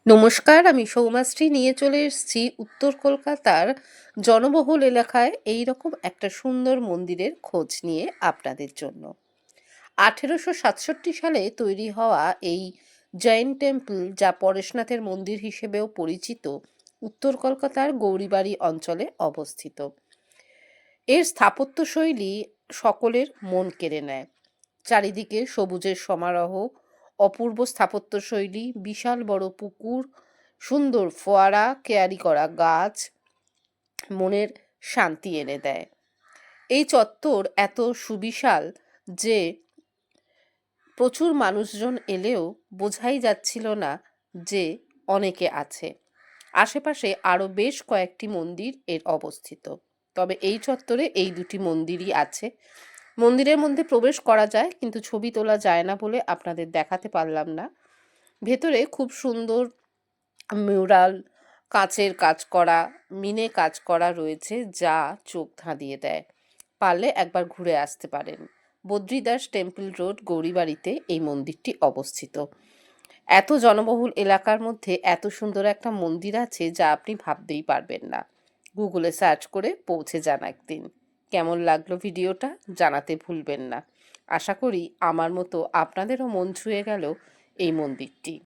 নমস্কার, আমি সৌমাশ্রী নিয়ে চলে এসেছি উত্তর কলকাতার জনবহুল এলাকায় এইরকম একটা সুন্দর মন্দিরের খোঁজ নিয়ে আপনাদের জন্য। 1867 সালে তৈরি হওয়া এই জৈন টেম্পল, যা পরেশনাথের মন্দির হিসেবেও পরিচিত, উত্তর কলকাতার গৌরীবাড়ি অঞ্চলে অবস্থিত। এর স্থাপত্যশৈলী সকলের মন কেড়ে নেয়। চারিদিকে সবুজের সমারোহ, অপূর্ব স্থাপত্যশৈলী, বিশাল বড় পুকুর, সুন্দর ফোয়ারা, কেয়ারি করা গাছ মনের শান্তি এনে দেয়। এই চত্বর এত সুবিশাল যে প্রচুর মানুষজন এলেও বোঝাই যাচ্ছিল না যে অনেকে আছে। আশেপাশে আরও বেশ কয়েকটি মন্দির এর অবস্থিত, তবে এই চত্বরে এই দুটি মন্দিরই আছে। মন্দিরের মধ্যে প্রবেশ করা যায়, কিন্তু ছবি তোলা যায় না বলে আপনাদের দেখাতে পারলাম না। ভেতরে খুব সুন্দর মিউরাল, কাচের কাজ করা, মিনে কাজ করা রয়েছে, যা চোখ ধাঁধিয়ে দেয়। পারলে একবার ঘুরে আসতে পারেন। বদ্রীদাস টেম্পল রোড, গৌরীবাড়িতে এই মন্দিরটি অবস্থিত। এত জনবহুল এলাকার মধ্যে এত সুন্দর একটা মন্দির আছে, যা আপনি ভাবতেই পারবেন না। গুগলে সার্চ করে পৌঁছে যান একদিন। কেমন লাগলো ভিডিওটা জানাতে ভুলবেন না। আশা করি আমার মতো আপনাদেরও মন ছুঁয়ে গেল এই মন্দিরটি।